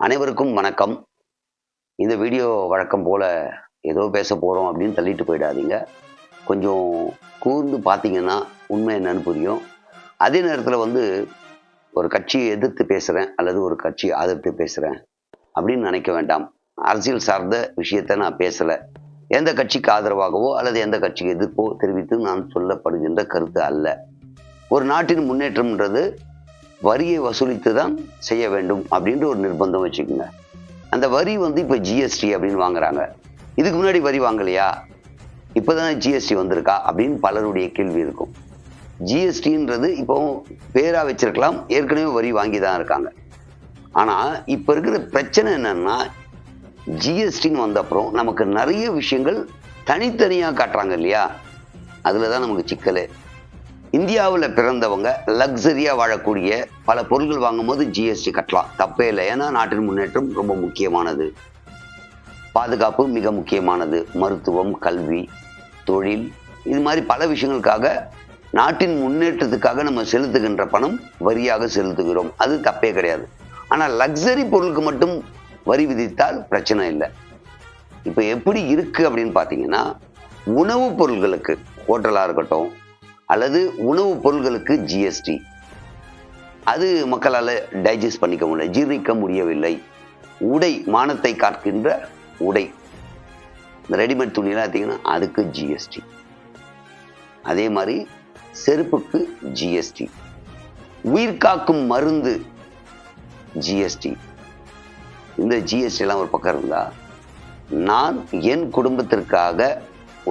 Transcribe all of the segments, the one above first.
அனைவருக்கும் வணக்கம். இந்த வீடியோ வழக்கம் போல ஏதோ பேச போகிறோம் அப்படின்னு தள்ளிட்டு போயிடாதீங்க. கொஞ்சம் கூர்ந்து பார்த்தீங்கன்னா உண்மை என்னன்னு புரியும். அதே நேரத்தில் ஒரு கட்சியை எதிர்த்து பேசுகிறேன் அல்லது ஒரு கட்சியை ஆதரித்து பேசுகிறேன் அப்படின்னு நினைக்க வேண்டாம். அரசியல் சார்ந்த விஷயத்தை நான் பேசலை. எந்த கட்சிக்கு ஆதரவாகவோ அல்லது எந்த கட்சிக்கு எதிர்ப்போ தெரிவித்து நான் சொல்லப்படுகின்ற கருத்து அல்ல. ஒரு நாட்டின் முன்னேற்றம்ன்றது வரியை வசூலித்து தான் செய்ய வேண்டும் அப்படின்ற ஒரு நிர்பந்தம் வச்சுக்கோங்க. அந்த வரி இப்போ ஜிஎஸ்டி அப்படின்னு வாங்குறாங்க. இதுக்கு முன்னாடி வரி வாங்கலையா, இப்போதான் ஜிஎஸ்டி வந்திருக்கா அப்படின்னு பலருடைய கேள்வி இருக்கும். ஜிஎஸ்டின்றது இப்போ பேரா வச்சிருக்கலாம், ஏற்கனவே வரி வாங்கி தான் இருக்காங்க. ஆனால் இப்போ இருக்கிற பிரச்சனை என்னன்னா, ஜிஎஸ்டின்னு வந்த அப்புறம் நமக்கு நிறைய விஷயங்கள் தனித்தனியாக காட்டுறாங்க இல்லையா, அதில் தான் நமக்கு சிக்கலே. இந்தியாவில் பிறந்தவங்க லக்ஸரியாக வாழக்கூடிய பல பொருட்கள் வாங்கும்போது ஜிஎஸ்டி கட்டலாம், தப்பே இல்லை. ஏன்னா நாட்டின் முன்னேற்றம் ரொம்ப முக்கியமானது, பாதுகாப்பு மிக முக்கியமானது, மருத்துவம், கல்வி, தொழில், இது மாதிரி பல விஷயங்களுக்காக நாட்டின் முன்னேற்றத்துக்காக நம்ம செலுத்துகின்ற பணம் வரியாக செலுத்துகிறோம், அது தப்பே கிடையாது. ஆனால் லக்ஸரி பொருளுக்கு மட்டும் வரி விதித்தால் பிரச்சனை இல்லை. இப்போ எப்படி இருக்கு அப்படின்னு பார்த்தீங்கன்னா, உணவுப் பொருட்களுக்கு, ஹோட்டலாக இருக்கட்டும் அல்லது உணவுப் பொருள்களுக்கு ஜிஎஸ்டி, அது மக்களால் டைஜஸ்ட் பண்ணிக்க முடியல, ஜீர்ணிக்க முடியவில்லை. உடை, மானத்தை காக்கின்ற உடை, இந்த ரெடிமேட் துணியெல்லாம் பார்த்தீங்கன்னா அதுக்கு ஜிஎஸ்டி. அதே மாதிரி செருப்புக்கு ஜிஎஸ்டி, உயிர் காக்கும் மருந்து ஜிஎஸ்டி. இந்த ஜிஎஸ்டி எல்லாம் ஒரு பக்கம் இருந்தா, நான் என் குடும்பத்திற்காக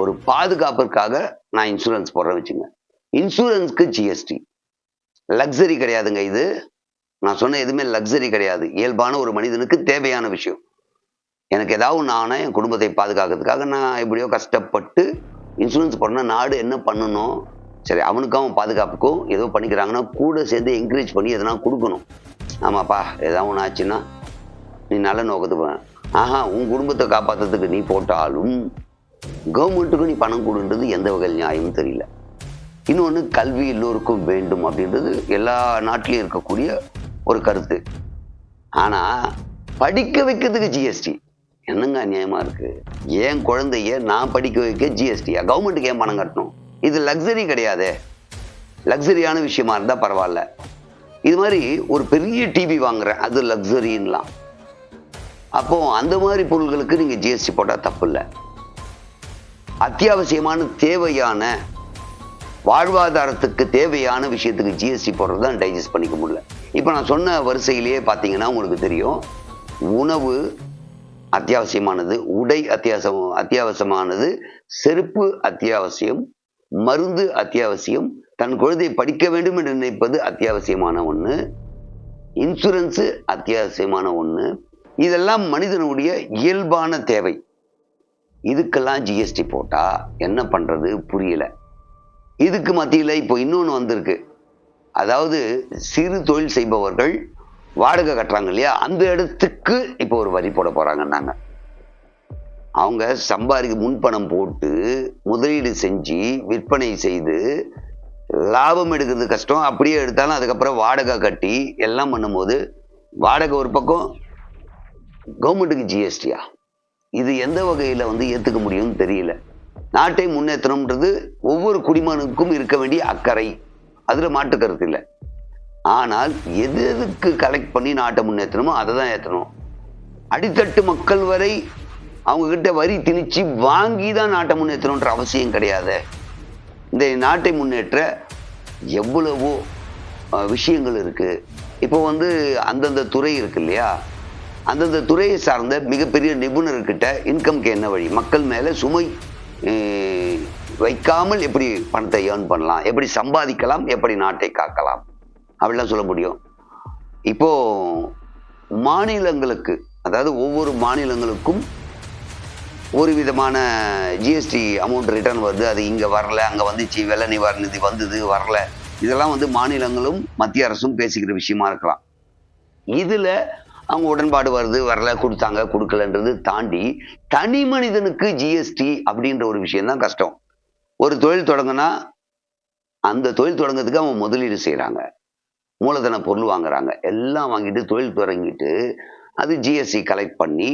ஒரு பாதுகாப்பிற்காக நான் இன்சூரன்ஸ் போடுறேன் வச்சுங்க, இன்சூரன்ஸ்க்கு ஜிஎஸ்டி. லக்ஸரி கிடையாதுங்க இது. நான் சொன்ன எதுவுமே லக்ஸரி கிடையாது, இயல்பான ஒரு மனிதனுக்கு தேவையான விஷயம். எனக்கு ஏதாவது நானே என் குடும்பத்தை பாதுகாக்கிறதுக்காக நான் எப்படியோ கஷ்டப்பட்டு இன்சூரன்ஸ் போடணும். நாடு என்ன பண்ணணும், சரி அவனுக்கும் பாதுகாப்புக்கும் ஏதோ பண்ணிக்கிறாங்கன்னா கூட சேர்ந்து என்கரேஜ் பண்ணி எதனா கொடுக்கணும். ஆமாப்பா ஏதாவது ஒன்று ஆச்சுன்னா நீ நல்ல நோக்கத்துக்கு, உன் குடும்பத்தை காப்பாற்றுறதுக்கு நீ போட்டாலும் கவர்மெண்ட்டுக்கு நீ பணம் கொடுன்றது எந்த வகையில் நியாயமும் தெரியல. இன்னொன்று, கல்வி எல்லோருக்கும் வேண்டும் அப்படின்றது எல்லா நாட்டிலையும் இருக்கக்கூடிய ஒரு கருத்து. ஆனால் படிக்க வைக்கிறதுக்கு ஜிஎஸ்டி என்னங்க அநியாயமாக இருக்குது. ஏன் குழந்தைய நான் படிக்க வைக்க ஜிஎஸ்டியா, கவர்மெண்ட்டுக்கு ஏன் பணம் கட்டணும்? இது லக்ஸரி கிடையாதே. லக்ஸரியான விஷயமா இருந்தால் பரவாயில்ல. இது மாதிரி ஒரு பெரிய டிவி வாங்குறேன், அது லக்ஸரின்லாம். அப்போ அந்த மாதிரி பொருள்களுக்கு நீங்கள் ஜிஎஸ்டி போட்டால் தப்பு இல்லை. அத்தியாவசியமான தேவையான வாழ்வாதாரத்துக்கு தேவையான விஷயத்துக்கு ஜிஎஸ்டி போடுறது தான் டைஜஸ்ட் பண்ணிக்க முடியல. இப்போ நான் சொன்ன வரிசையிலேயே பார்த்தீங்கன்னா உங்களுக்கு தெரியும், உணவு அத்தியாவசியமானது, உடை அத்தியாவசியமானது, செருப்பு அத்தியாவசியம், மருந்து அத்தியாவசியம், தன் குழந்தையை படிக்க வேண்டும் என்று நினைப்பது அத்தியாவசியமான ஒன்று, இன்சூரன்ஸு அத்தியாவசியமான ஒன்று. இதெல்லாம் மனிதனுடைய இயல்பான தேவை. இதுக்கெல்லாம் ஜிஎஸ்டி போட்டால் என்ன பண்ணுறது புரியல. இதுக்கு மத்தியில் இப்போ இன்னொன்று வந்திருக்கு. அதாவது சிறு தொழில் செய்பவர்கள் வாடகை கட்டுறாங்க இல்லையா, அந்த இடத்துக்கு இப்போ ஒரு வரி போட போகிறாங்கன்னாங்க. அவங்க சம்பாதிக்க முன்பணம் போட்டு முதலீடு செஞ்சு விற்பனை செய்து லாபம் எடுக்கிறது கஷ்டம். அப்படியே எடுத்தாலும் அதுக்கப்புறம் வாடகை கட்டி எல்லாம் பண்ணும்போது வாடகை ஒரு பக்கம், கவர்மெண்ட்டுக்கு ஜிஎஸ்டியா, இது எந்த வகையில் ஏற்றுக்க முடியும்னு தெரியல. நாட்டை முன்னேற்றணும்ன்றது ஒவ்வொரு குடிமகனுக்கும் இருக்க வேண்டிய அக்கறை, அதில் மாற்று கருத்து இல்லை. ஆனால் எதுக்கு கலெக்ட் பண்ணி நாட்டை முன்னேற்றணுமோ அதை தான் ஏற்றணும். அடித்தட்டு மக்கள் வரை அவங்கக்கிட்ட வரி திணிச்சு வாங்கி தான் நாட்டை முன்னேற்றணுன்ற அவசியம் கிடையாது. இந்த நாட்டை முன்னேற்ற எவ்வளவோ விஷயங்கள் இருக்குது. இப்போ அந்தந்த துறை இருக்கு இல்லையா, அந்தந்த துறையை சார்ந்த மிகப்பெரிய நிபுணர்கிட்ட இன்கம்க்கு என்ன வழி, மக்கள் மேலே சுமை வைக்காமல் எப்படி பணத்தை ஏர்ன் பண்ணலாம், எப்படி சம்பாதிக்கலாம், எப்படி நாட்டை காக்கலாம், அப்படிலாம் சொல்ல முடியும். இப்போ மாநிலங்களுக்கு, அதாவது ஒவ்வொரு மாநிலங்களுக்கும் ஒரு விதமான ஜிஎஸ்டி அமௌண்ட் ரிட்டர்ன் வருது. அது இங்கே வரல, அங்கே வந்துச்சு, வெள்ள நிவாரண நிதி வந்தது வரல, இதெல்லாம் மாநிலங்களும் மத்திய அரசும் பேசிக்கிற விஷயமா இருக்கலாம். இதில் அவங்க உடன்பாடு வருது வரல, கொடுத்தாங்க கொடுக்கலன்றது தாண்டி தனி மனிதனுக்கு ஜிஎஸ்டி அப்படின்ற ஒரு விஷயம்தான் கஷ்டம். ஒரு தொழில் தொடங்கினா அந்த தொழில் தொடங்கிறதுக்கு அவங்க முதலீடு செய்கிறாங்க, மூலதன பொருள் வாங்குறாங்க, எல்லாம் வாங்கிட்டு தொழில் தொடங்கிட்டு அது ஜிஎஸ்டி கலெக்ட் பண்ணி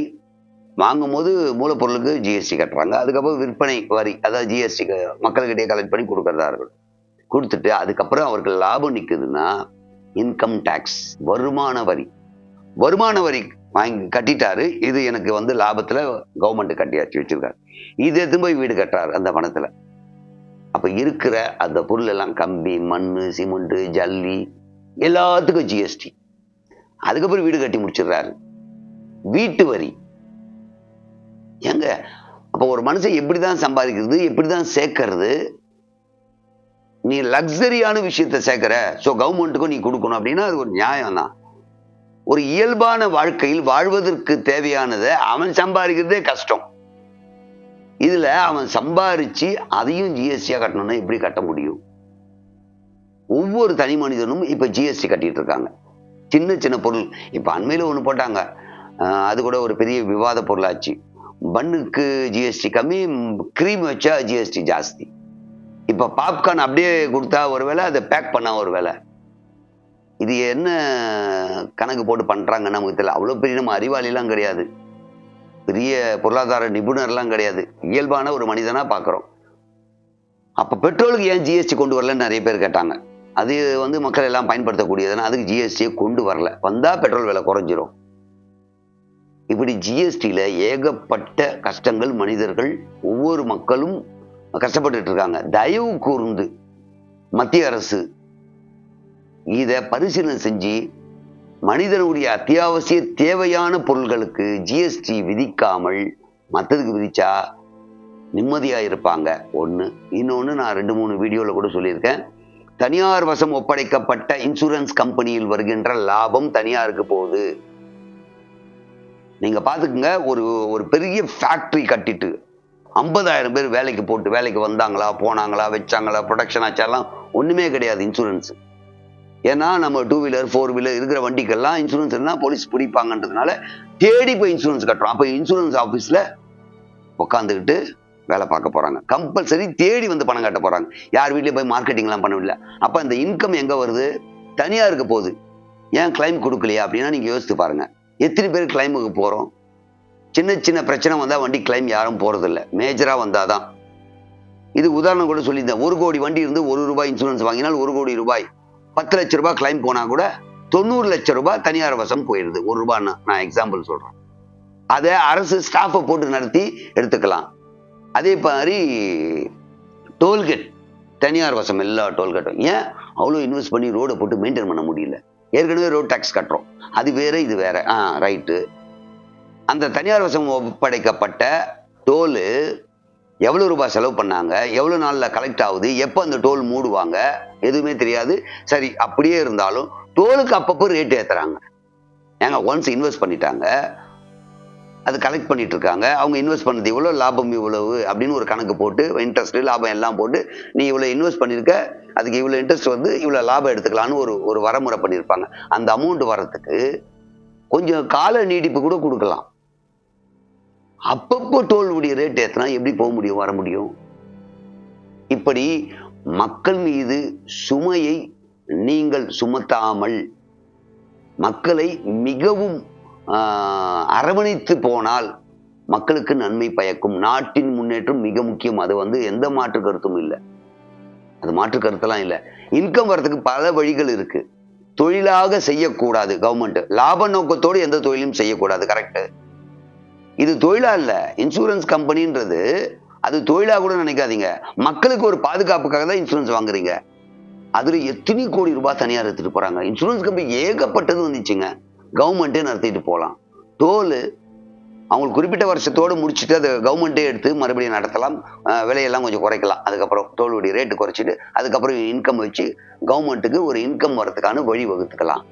வாங்கும்போது மூலப்பொருளுக்கு ஜிஎஸ்டி கட்டுறாங்க. அதுக்கப்புறம் விற்பனை வரி, அதாவது ஜிஎஸ்டி மக்கள்கிட்டயே கலெக்ட் பண்ணி கொடுக்கறதா இருக்கட்டும். கொடுத்துட்டு அதுக்கப்புறம் அவருக்கு லாபம் நிற்குதுன்னா இன்கம் டேக்ஸ், வருமான வரி. வருமான வரி வாங்கி கட்டிட்டாரு. இது எனக்கு வந்து லாபத்துல கவர்மெண்ட் கட்டியாச்சு வச்சிருக்காரு. இது எடுத்து போய் வீடு கட்டுறாரு அந்த பணத்துல. அப்ப இருக்கிற அந்த பொருள் எல்லாம் கம்பி, மண்ணு, சிமெண்ட், ஜல்லி எல்லாத்துக்கும் ஜிஎஸ்டி. அதுக்கப்புறம் வீடு கட்டி முடிச்சிடுறாரு. வீட்டு வரி ஏங்க, அப்ப ஒரு மனுஷன் எப்படிதான் சம்பாதிக்கிறது, எப்படிதான் சேர்க்கறது? நீ லக்ஸரியான விஷயத்த சேர்க்கிற, சோ கவர்மெண்ட்டுக்கும் நீ கொடுக்கணும் அப்படின்னா அது ஒரு நியாயம் தான். ஒரு இயல்பான வாழ்க்கையில் வாழ்வதற்கு தேவையானதை அவன் சம்பாதிக்கிறதே கஷ்டம். இதுல அவன் சம்பாரிச்சு அதையும் ஜிஎஸ்டியா கட்டணும்னா எப்படி கட்ட முடியும்? ஒவ்வொரு தனி மனிதனும் இப்ப ஜிஎஸ்டி கட்டிட்டு இருக்காங்க. சின்ன சின்ன பொருள். இப்ப அண்மையில ஒண்ணு போட்டாங்க, அது கூட ஒரு பெரிய விவாத பொருளாச்சு. பன்னுக்கு ஜிஎஸ்டி கம்மி, கிரீம் வச்சா ஜிஎஸ்டி ஜாஸ்தி. இப்ப பாப்கார்ன் அப்படியே கொடுத்தா ஒரு வேலை, அதை பேக் பண்ணா ஒரு வேலை. இது என்ன கணக்கு போட்டு பண்றாங்கன்னு நமக்கு தெரியல. அவ்வளவு பெரிய நம்ம அறிவாளிலாம் கிடையாது, பெரிய பொருளாதார நிபுணர்லாம் கிடையாது, இயல்பான ஒரு மனிதனா பாக்குறோம். அப்ப பெட்ரோலுக்கு ஏன் ஜிஎஸ்டி கொண்டு வரலன்னு நிறைய பேர் கேட்டாங்க. அது வந்து மக்கள் எல்லாம் பயன்படுத்தக்கூடியதுன்னா அதுக்கு ஜிஎஸ்டியை கொண்டு வரல. வந்தா பெட்ரோல் விலை குறைஞ்சிரும். இப்படி ஜிஎஸ்டியில ஏகப்பட்ட கஷ்டங்கள், மனிதர்கள், ஒவ்வொரு மக்களும் கஷ்டப்பட்டு இருக்காங்க. தயவு கூர்ந்து மத்திய அரசு இத பரிசீலனை செஞ்சு மனிதனுடைய அத்தியாவசிய தேவையான பொருள்களுக்கு ஜிஎஸ்டி விதிக்காமல் மற்றதுக்கு விதிச்சா நிம்மதியா இருப்பாங்க. ஒண்ணு. இன்னொன்னு, நான் 2-3 வீடியோல கூட சொல்லியிருக்கேன். தனியார் வசம் ஒப்படைக்கப்பட்ட இன்சூரன்ஸ் கம்பெனியில் வருகின்ற லாபம் தனியாருக்கு போகுது. நீங்க பாத்துக்குங்க, ஒரு பெரிய ஃபேக்டரி கட்டிட்டு 50,000 பேர் வேலைக்கு போட்டு, வேலைக்கு வந்தாங்களா, போனாங்களா, வச்சாங்களா, ப்ரொடக்ஷன் ஆச்சாலாம் ஒண்ணுமே கிடையாது இன்சூரன்ஸ். ஏன்னா நம்ம 2 வீலர் 4 வீலர் இருக்கிற வண்டிக்கெல்லாம் இன்சூரன்ஸ் இருந்தா போலீஸ் பிடிப்பாங்கன்றதுனால தேடி போய் இன்சூரன்ஸ் கட்டுறோம். அப்ப இன்சூரன்ஸ் ஆபீஸ்ல உட்காந்துக்கிட்டு வேலை பார்க்க போறாங்க. கம்பல்சரி தேடி வந்து பணம் கட்ட போறாங்க. யார் வீட்லயும் போய் மார்க்கெட்டிங் எல்லாம் பண்ணவில்லை. அப்ப இந்த இன்கம் எங்க வருது? தனியாருக்கு போகுது. ஏன் கிளைம் கொடுக்கலையா அப்படின்னா நீங்க யோசித்து பாருங்க. எத்தனை பேர் கிளைமுக்கு போறோம்? சின்ன சின்ன பிரச்சனை வந்தா வண்டி கிளைம் யாரும் போறது இல்லை, மேஜரா வந்தாதான். இது உதாரணம் கூட சொல்லியிருந்தேன். 1 கோடி வண்டி இருந்து 1 ரூபாய் இன்சூரன்ஸ் வாங்கினால் 1 கோடி ரூபாய், 10 லட்ச ரூபாய் கிளைம் போனா கூட 90 லட்சம் ரூபாய் தனியார் வசம் போயிருது. 1 ரூபாய்னா நான் எக்ஸாம்பிள் சொல்றேன். அதை அரசு ஸ்டாஃபை போட்டு நடத்தி எடுத்துக்கலாம். அதே மாதிரி டோல்கேட் தனியார் வசம், எல்லா டோல்கேட்டும். ஏன் அவ்வளோ இன்வெஸ்ட் பண்ணி ரோடை போட்டு மெயின்டைன் பண்ண முடியல? ஏற்கனவே ரோட் டாக்ஸ் கட்டுறோம், அது வேற இது வேற. ரைட்டு. அந்த தனியார் வசம் ஒப்படைக்கப்பட்ட டோலு எவ்வளவு ரூபாய் செலவு பண்ணாங்க, எவ்வளவு நாள்ல கலெக்ட் ஆகுது, எப்போ அந்த டோல் மூடுவாங்க, எதுவுமே தெரியாது. சரி, அப்படியே இருந்தாலும் டோலுக்கு அப்பப்போ ரேட் ஏத்துறாங்க. ஏங்க, ஒன்ஸ் இன்வெஸ்ட் பண்ணிட்டாங்க, அது கலெக்ட் பண்ணிட்டு இருக்காங்க. அவங்க இன்வெஸ்ட் பண்ணது இவ்வளவு, லாபம் இவ்வளவு அப்படின்னு ஒரு கணக்கு போட்டு, இன்ட்ரெஸ்ட் லாபம் எல்லாம் போட்டு, நீ இவ்வளவு இன்வெஸ்ட் பண்ணிருக்க, அதுக்கு இவ்வளவு இன்ட்ரெஸ்ட் வந்து இவ்வளவு லாபம் எடுத்துக்கலாம்னு ஒரு வரமுறை பண்ணியிருப்பாங்க. அந்த அமௌண்ட் வரத்துக்கு கொஞ்சம் கால நீடிப்பு கூட கொடுக்கலாம். அப்பப்போ டோலுடைய ரேட் ஏத்தினா எப்படி போக முடியும், வர முடியும்? இப்படி மக்கள் மீது சுமையை நீங்கள் சுமத்தாமல் மக்களை மிகவும் அரவணைத்து போனால் மக்களுக்கு நன்மை பயக்கும். நாட்டின் முன்னேற்றம் மிக முக்கியம். அது வந்து எந்த மாற்று கருத்தும் இல்லை, அது மாற்று கருத்தெல்லாம் இல்லை. இன்கம் வரதுக்கு பல வழிகள் இருக்கு. தொழிலாக செய்யக்கூடாது. கவர்மெண்ட் லாப நோக்கத்தோடு எந்த தொழிலும் செய்யக்கூடாது. கரெக்ட். இது தொழிலா இல்ல. இன்சூரன்ஸ் கம்பெனின்றது அது தொழிலா கூட நினைக்காதீங்க. மக்களுக்கு ஒரு பாதுகாப்புக்காக தான் இன்சூரன்ஸ் வாங்குறீங்க. அதுல எத்தனை கோடி ரூபாய் தனியார் எடுத்துட்டு போறாங்க. இன்சூரன்ஸ் கம்பெனி ஏகப்பட்டது வந்துச்சுங்க. கவர்மெண்ட்டே நடத்திட்டு போகலாம். டோலு அவங்களுக்கு குறிப்பிட்ட வருஷத்தோடு முடிச்சுட்டு அதை கவர்மெண்ட்டே எடுத்து மறுபடியும் நடத்தலாம். விலையெல்லாம் கொஞ்சம் குறைக்கலாம். அதுக்கப்புறம் டோலுடைய ரேட்டு குறைச்சிட்டு அதுக்கப்புறம் இன்கம் வச்சு கவர்மெண்ட்டுக்கு ஒரு இன்கம் வரதுக்கான வழி வகுத்துக்கலாம்.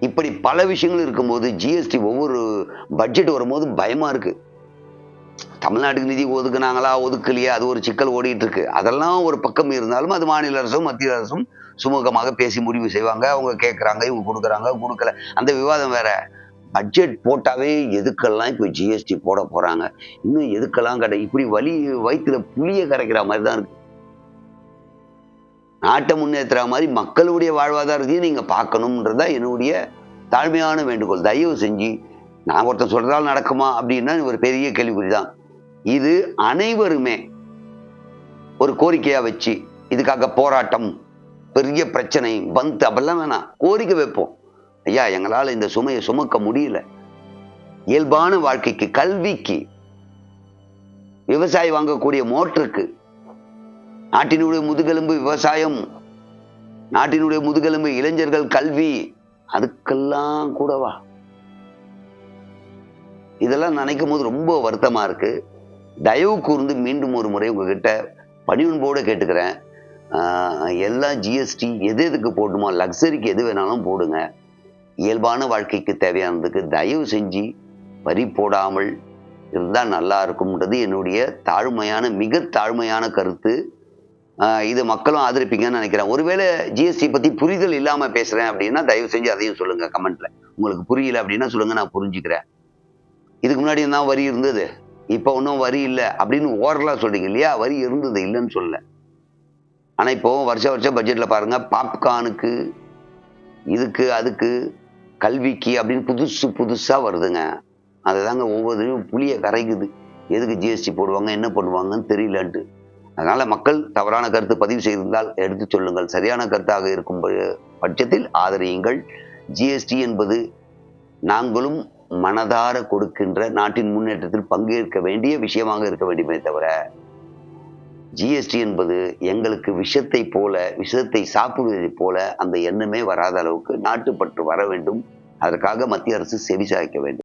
இப்படி பல விஷயங்கள் இருக்கும்போது ஜிஎஸ்டி ஒவ்வொரு பட்ஜெட் வரும்போது பயமா இருக்கு. தமிழ்நாட்டுக்கு நிதி ஒதுக்குனாங்களா, ஒதுக்கலையா, அது ஒரு சிக்கல் ஓடிட்டு இருக்கு. அதெல்லாம் ஒரு பக்கம் இருந்தாலும் அது மாநில அரசும் மத்திய அரசும் சுமூகமாக பேசி முடிவு செய்வாங்க. அவங்க கேட்கறாங்க, இவங்க கொடுக்குறாங்க, கொடுக்கல, அந்த விவாதம் வேற. பட்ஜெட் போட்டாவே எதுக்கெல்லாம் இப்ப ஜிஎஸ்டி போட போறாங்க, இன்னும் எதுக்கெல்லாம் இப்படி வயிற்றுல புளிய கரைக்கிற மாதிரி தான் இருக்கு. நாட்டை முன்னேற்றுற மாதிரி மக்களுடைய வாழ்வாதாரத்தையும் நீங்க பார்க்கணும்ன்றதா என்னுடைய தாழ்மையான வேண்டுகோள். தயவு செஞ்சு, நான் ஒருத்தன் சொல்றதால நடக்குமா அப்படின்னா ஒரு பெரிய கேள்விக்குறி தான். இது அனைவருமே ஒரு கோரிக்கையா வச்சு, இதுக்காக போராட்டம், பெரிய பிரச்சனை, பந்த் அப்படிலாம் வேணாம். கோரிக்கை வைப்போம். ஐயா, எங்களால இந்த சுமையை சுமக்க முடியல. இயல்பான வாழ்க்கைக்கு, கல்விக்கு, விவசாயி வாங்கக்கூடிய மோட்டருக்கு, நாட்டினுடைய முதுகெலும்பு விவசாயம், நாட்டினுடைய முதுகெலும்பு இளைஞர்கள் கல்வி, அதுக்கெல்லாம் கூடவா? இதெல்லாம் நினைக்கும் போது ரொம்ப வருத்தமா இருக்கு. தயவு கூர்ந்து மீண்டும் ஒரு முறை உங்ககிட்ட பணிவன்போடு கேட்டுக்கிறேன். எல்லாம் ஜிஎஸ்டி எது எதுக்கு போடணுமோ, லக்ஸரிக்கு எது வேணாலும் போடுங்க. இயல்பான வாழ்க்கைக்கு தேவையானதுக்கு தயவு செஞ்சு வரி போடாமல் இருந்தால் நல்லா இருக்கும்ன்றது என்னுடைய தாழ்மையான, மிக தாழ்மையான கருத்து. இது மக்களும் ஆதரிப்பீங்கன்னு நினைக்கிறேன். ஒருவேளை ஜிஎஸ்டி பத்தி புரிதல் இல்லாம பேசுறேன் அப்படின்னா தயவு செஞ்சு அதையும் சொல்லுங்க கமெண்ட்ல. உங்களுக்கு புரியல அப்படின்னா சொல்லுங்க, நான் புரிஞ்சுக்கிறேன். இதுக்கு முன்னாடி தான் வரி இருந்தது, இப்ப ஒன்றும் வரி இல்லை அப்படின்னு ஓரலா சொல்றீங்க இல்லையா? வரி இருந்தது, இல்லைன்னு சொல்லல. ஆனா இப்போ வருஷம் பட்ஜெட்ல பாருங்க, பாப்கார்னுக்கு, இதுக்கு, அதுக்கு, கல்விக்கு அப்படின்னு புதுசு புதுசா வருதுங்க. அதுதாங்க ஒவ்வொரு புளிய கரைக்குது. எதுக்கு ஜிஎஸ்டி போடுவாங்க, என்ன பண்ணுவாங்கன்னு தெரியலன்ட்டு. அதனால மக்கள் தவறான கருத்து பதிவு செய்திருந்தால் எடுத்து சொல்லுங்கள். சரியான கருத்தாக இருக்கும் பட்சத்தில் ஆதரியுங்கள். ஜிஎஸ்டி என்பது நாங்களும் மனதார கொடுக்கின்ற, நாட்டின் முன்னேற்றத்தில் பங்கேற்க வேண்டிய விஷயமாக இருக்க வேண்டுமே தவிர, ஜிஎஸ்டி என்பது எங்களுக்கு விஷத்தை சாப்பிடுவதைப் போல அந்த எண்ணமே வராத அளவுக்கு நாட்டுப்பற்று வர வேண்டும். அதற்காக மத்திய அரசு செவிசாய்க்க வேண்டும்.